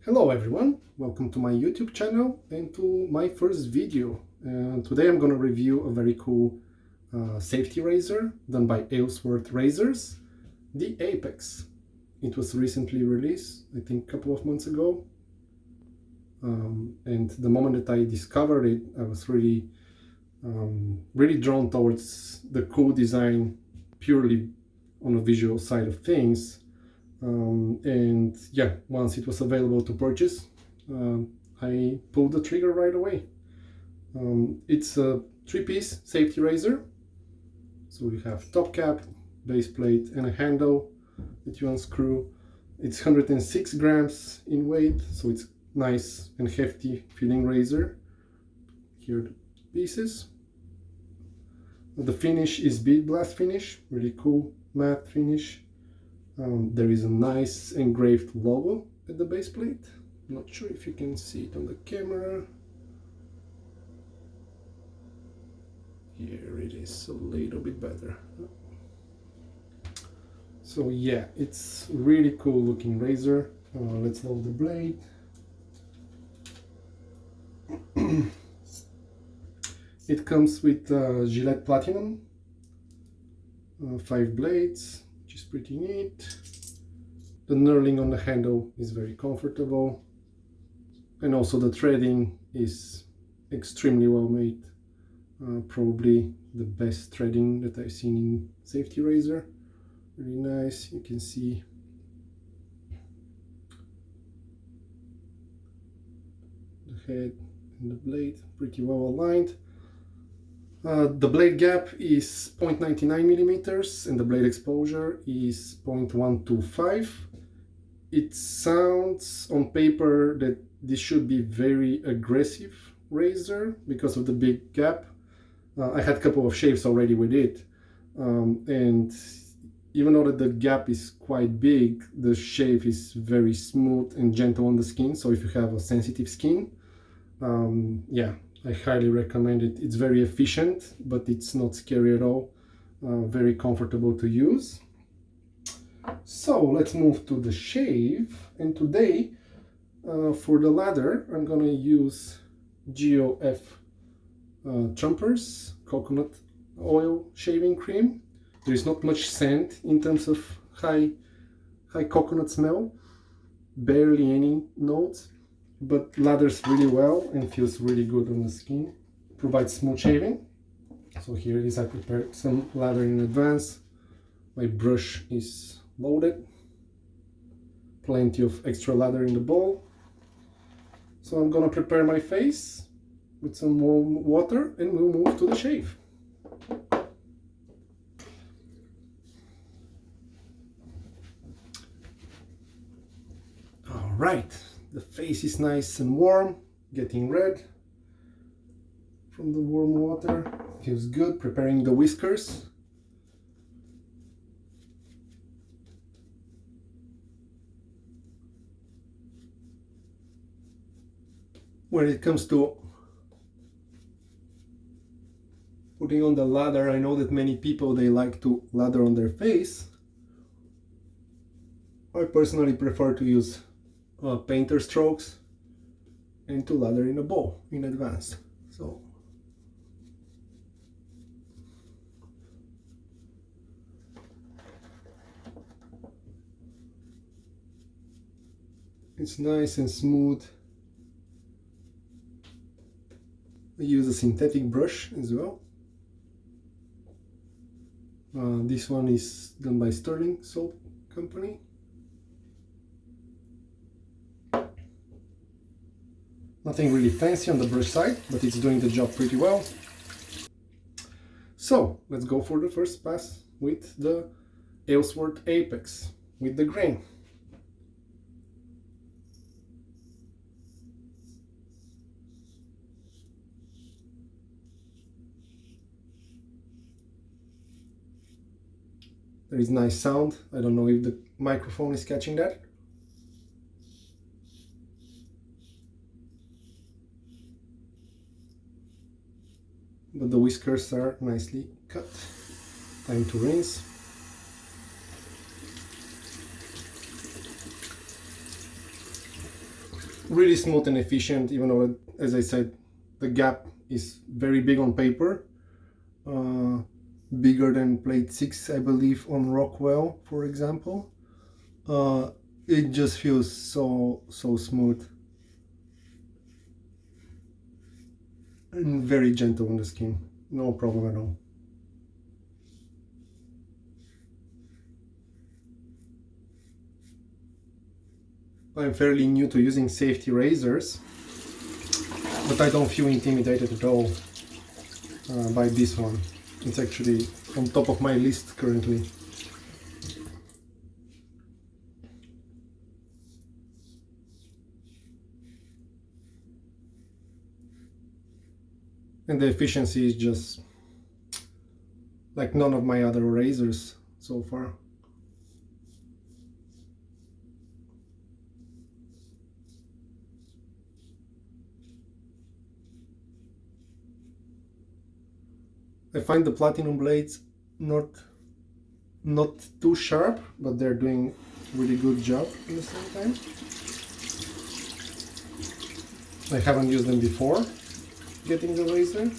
Hello everyone, welcome to my YouTube channel and to my first video. Today I'm going to review a very cool safety razor done by Aylsworth Razors, the Apex. It was recently released, I think a couple of months ago. And the moment that I discovered it, I was really drawn towards the cool design purely on the visual side of things. And yeah, once it was available to purchase, I pulled the trigger right away. It's a three-piece safety razor. So we have top cap, base plate, and a handle that you unscrew. It's 106 grams in weight, so it's nice and hefty feeling razor. Here are the pieces. The finish is bead blast finish, really cool matte finish. There is a nice engraved logo at the base plate. I'm not sure if you can see it on the camera. Here it is, a little bit better. So yeah, it's really cool looking razor. Let's load the blade. It comes with Gillette Platinum, 5 blades, which is pretty neat. The knurling on the handle is very comfortable, and also the threading is extremely well made. Probably the best threading that I've seen in safety razor. Really nice. You can see the head and the blade pretty well aligned. The blade gap is 0.99 millimeters and the blade exposure is 0.125. It sounds on paper that this should be very aggressive razor because of the big gap. I had a couple of shaves already with it, and even though that the gap is quite big, the shave is very smooth and gentle on the skin. So if you have a sensitive skin, yeah, I highly recommend it. It's very efficient, but it's not scary at all. Very comfortable to use. So let's move to the shave. And today, for the lather, I'm gonna use GOF Trumpers coconut oil shaving cream. There is not much scent in terms of high coconut smell, barely any notes, but lathers really well and feels really good on the skin. Provides smooth shaving. So here it is. I prepared some lather in advance. My brush is loaded. Plenty of extra lather in the bowl. So I'm gonna prepare my face with some warm water and we'll move to the shave. All right, the face is nice and warm, getting red from the warm water. Feels good. Preparing the whiskers. When it comes to putting on the lather, I know that many people, they like to lather on their face. I personally prefer to use painter strokes and to lather in a bowl in advance. So it's nice and smooth. I use a synthetic brush as well. This one is done by Stirling soap company. Nothing really fancy on the brush side, but it's doing the job pretty well. So let's go for the first pass with the Aylsworth Apex with the grain. There is nice sound. I don't know if the microphone is catching that. But the whiskers are nicely cut. Time to rinse. really smooth and efficient, even though, as I said, the gap is very big on paper, bigger than plate 6, I believe, on Rockwell, for example. It just feels so smooth and very gentle on the skin, no problem at all. I'm fairly new to using safety razors, but I don't feel intimidated at all by this one. It's actually on top of my list currently. And the efficiency is just like none of my other razors so far. I find the platinum blades not too sharp, but they're doing really good job at the same time. I haven't used them before getting the razor.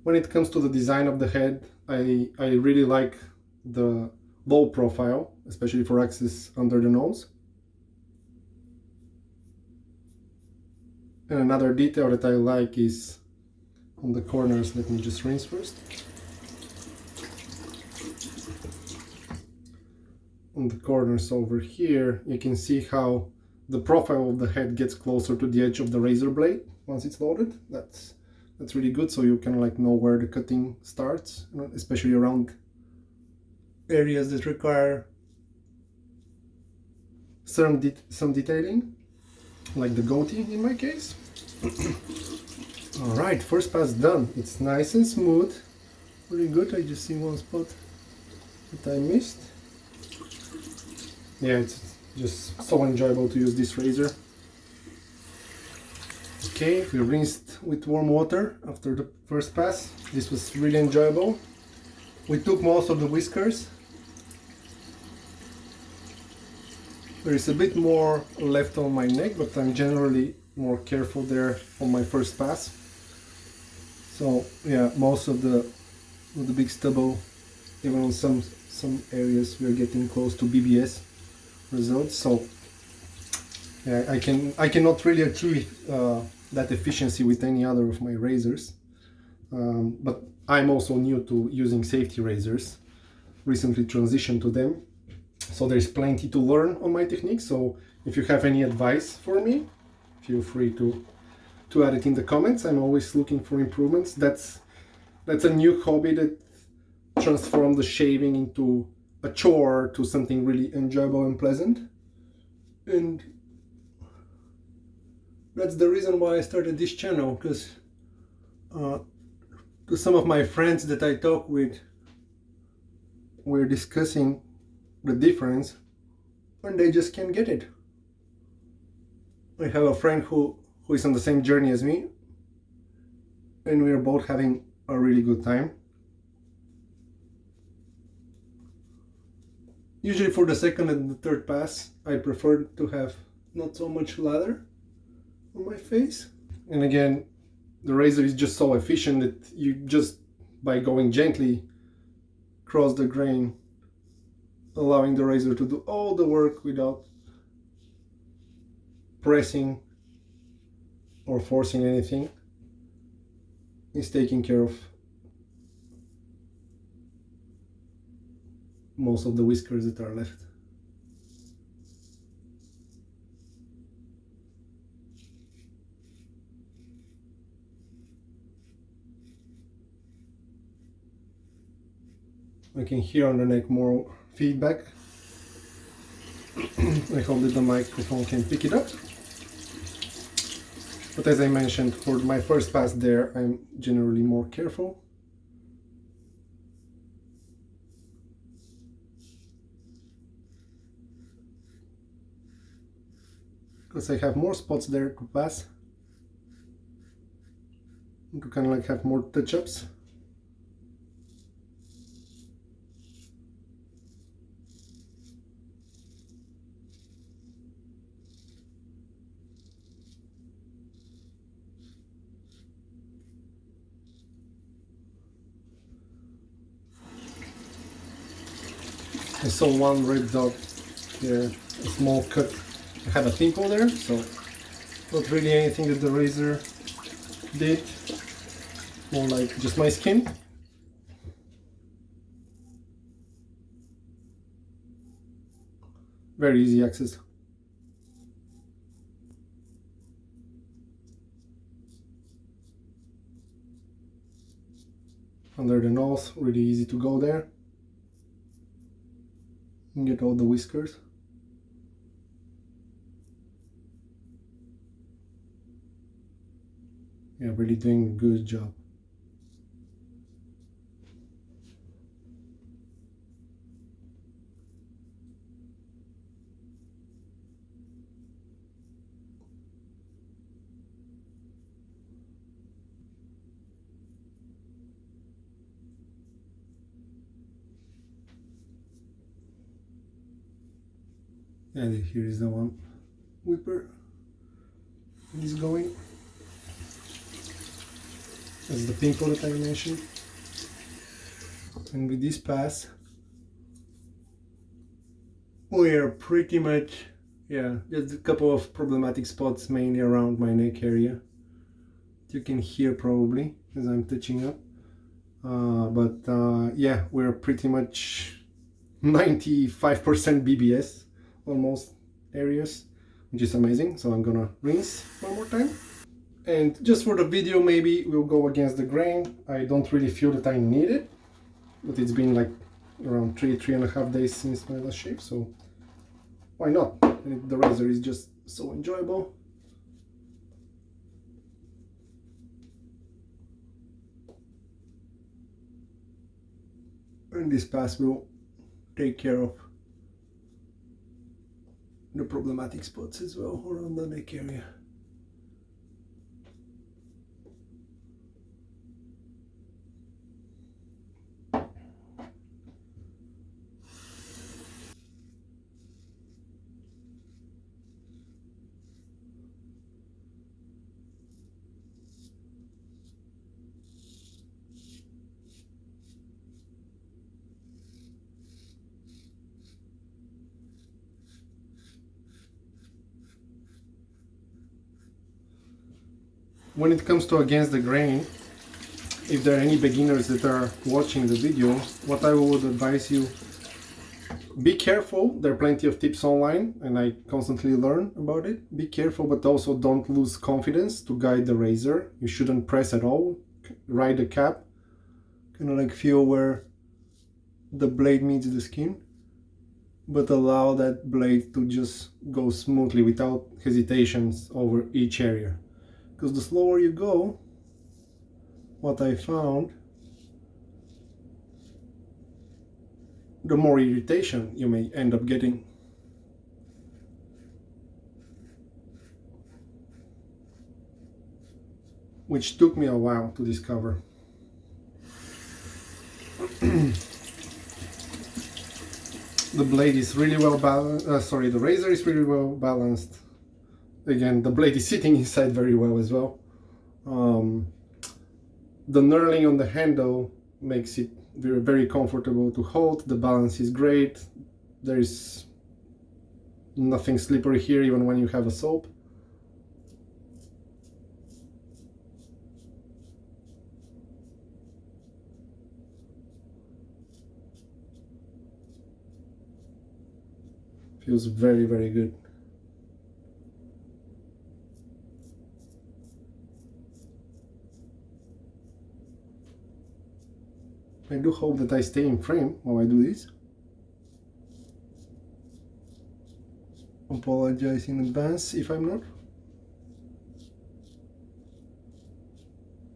When it comes to the design of the head, I really like the low profile, especially for access under the nose. And another detail that I like is on the corners. Let me just rinse first. On the corners over here, you can see how the profile of the head gets closer to the edge of the razor blade once it's loaded. That's really good, so you can like know where the cutting starts, especially around areas that require some detailing, like the goatee in my case. All right, first pass done. It's nice and smooth, really good. I just see one spot that I missed. Yeah, it's just so enjoyable to use this razor. Okay, we rinsed with warm water after the first pass. This was really enjoyable. We took most of the whiskers. There is a bit more left on my neck, but I'm generally more careful there on my first pass. So yeah, most of the big stubble, even on some areas, we are getting close to BBS results. So yeah, I cannot really achieve that efficiency with any other of my razors. But I'm also new to using safety razors. Recently transitioned to them, so there's plenty to learn on my technique. So if you have any advice for me, feel free to add it in the comments. I'm always looking for improvements. That's a new hobby that transformed the shaving into a chore to something really enjoyable and pleasant. And that's the reason why I started this channel, because to some of my friends that I talk with, we're discussing the difference and they just can't get it. I have a friend who is on the same journey as me, and we are both having a really good time. Usually for the second and the third pass, I prefer to have not so much lather on my face. And again, the razor is just so efficient that you just, by going gently, cross the grain, allowing the razor to do all the work without pressing or forcing anything. Is taking care of most of the whiskers that are left. I can hear on the neck more feedback. I hope that the microphone can pick it up. But as I mentioned, for my first pass there, I'm generally more careful. Because I have more spots there to pass. to kind of like have more touch-ups. I saw one red dot here, a small cut. I had a pimple there, so not really anything that the razor did, more like just my skin. Very easy access. Under the nose, really easy to go there. And get all the whiskers. Yeah, really doing a good job. And here is the one whipper. He's going. That's the pimple that I mentioned. And with this pass, we are pretty much, yeah, just a couple of problematic spots mainly around my neck area. You can hear probably as I'm touching up. Yeah, we're pretty much 95% BBS almost areas, which is amazing. So I'm gonna rinse one more time. And just for the video, maybe we'll go against the grain. I don't really feel that I need it, but it's been like around 3.5 days since my last shave, so why not? And the razor is just so enjoyable. And this pass will take care of the problematic spots as well around the neck area. When it comes to against the grain, if there are any beginners that are watching the video, what I would advise you, be careful. There are plenty of tips online and I constantly learn about it. Be careful, but also don't lose confidence to guide the razor. You shouldn't press at all. Ride the cap, kind of like feel where the blade meets the skin, but allow that blade to just go smoothly without hesitations over each area. Because the slower you go, what I found, the more irritation you may end up getting. Which took me a while to discover. The blade is really well balanced, the razor is really well balanced. Again, the blade is sitting inside very well as well. The knurling on the handle makes it very, very comfortable to hold. The balance is great. There is nothing slippery here even when you have a soap. Feels very, very good. I do hope that I stay in frame while I do this. Apologize in advance if I'm not.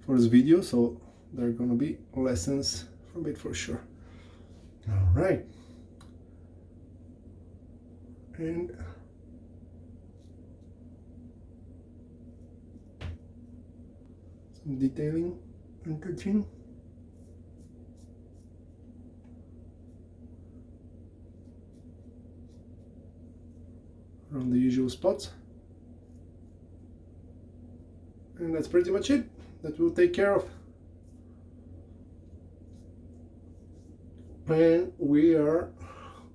For this video, so there are gonna be lessons from it for sure. All right. And so some detailing and touching. Around the usual spots. And that's pretty much it. That will take care of. And we are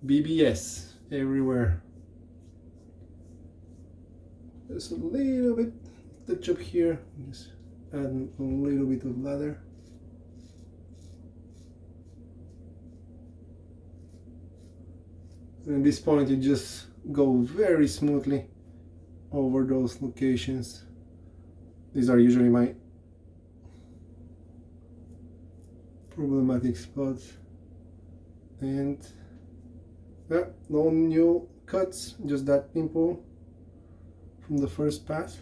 BBS everywhere. Just a little bit touch up here. Just add a little bit of lather. And at this point you just go very smoothly over those locations. These are usually my problematic spots. And yeah, no new cuts, just that pimple from the first pass.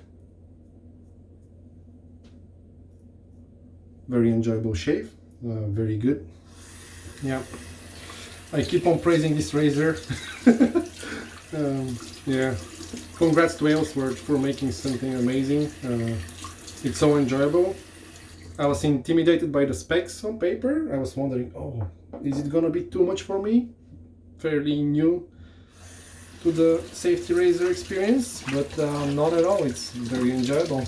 Very enjoyable shave, very good. Yeah, I keep on praising this razor. Yeah, congrats to Aylsworth for making something amazing. It's so enjoyable. I was intimidated by the specs on paper. I was wondering, oh, is it gonna be too much for me? Fairly new to the safety razor experience, but not at all. It's very enjoyable.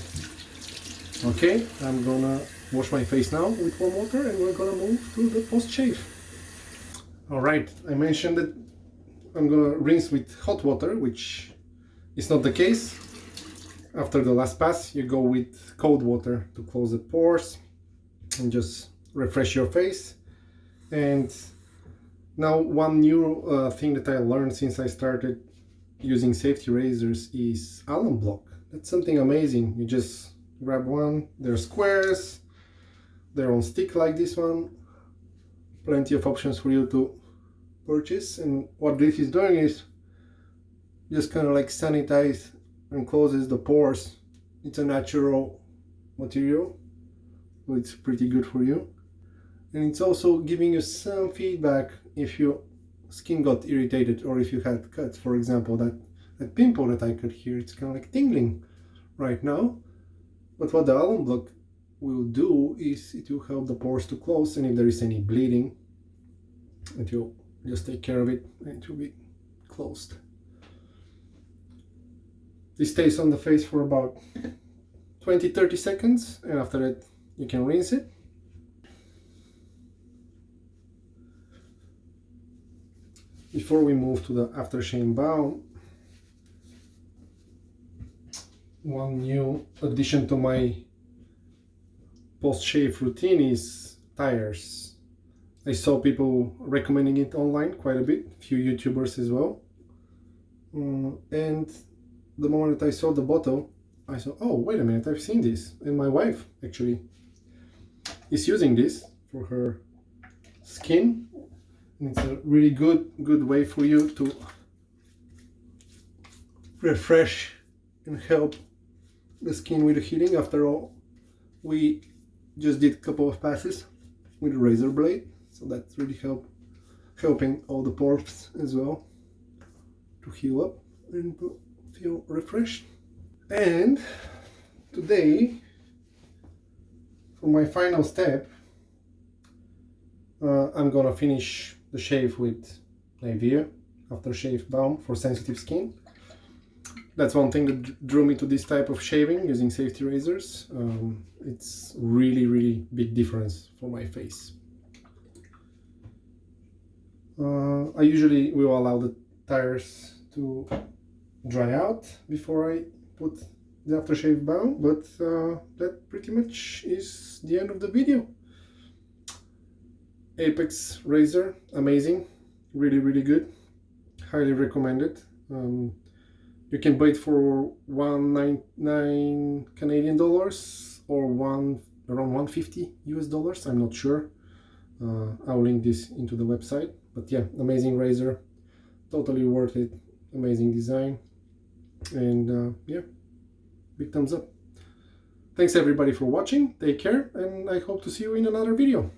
Okay, I'm gonna wash my face now with warm water and we're gonna move to the post-shave. Alright, I mentioned that I'm gonna rinse with hot water, which is not the case. After the last pass, you go with cold water to close the pores and just refresh your face. And now one new thing that I learned since I started using safety razors is alum block. That's something amazing. You just grab one, they're squares, they're on stick like this one. Plenty of options for you to purchase, and what this is doing is just kind of like sanitize and closes the pores. It's a natural material, so it's pretty good for you. And it's also giving you some feedback if your skin got irritated or if you had cuts. For example, that pimple that I could hear, it's kind of like tingling right now. But what the alum block will do is it will help the pores to close, and if there is any bleeding, it will just take care of it and it will be closed. This stays on the face for about 20-30 seconds, and after that you can rinse it. Before we move to the aftershave balm, one new addition to my post-shave routine is Thayers. I saw people recommending it online quite a bit, a few YouTubers as well. And the moment that I saw the bottle, I saw, oh, wait a minute, I've seen this. And my wife actually is using this for her skin. And it's a really good way for you to refresh and help the skin with the healing. After all, we just did a couple of passes with a razor blade, so that's really helping all the pores as well to heal up and to feel refreshed. And today, for my final step, I'm gonna finish the shave with Nivea aftershave balm for sensitive skin. That's one thing that drew me to this type of shaving using safety razors. It's really big difference for my face. I usually will allow the tires to dry out before I put the aftershave balm, but that pretty much is the end of the video. Apex razor, amazing, really good, highly recommended. You can buy it for $199 Canadian or around $150 US. I'm not sure. I'll link this into the website. But yeah, amazing razor, totally worth it. Amazing design, and yeah, big thumbs up. Thanks everybody for watching. Take care, and I hope to see you in another video.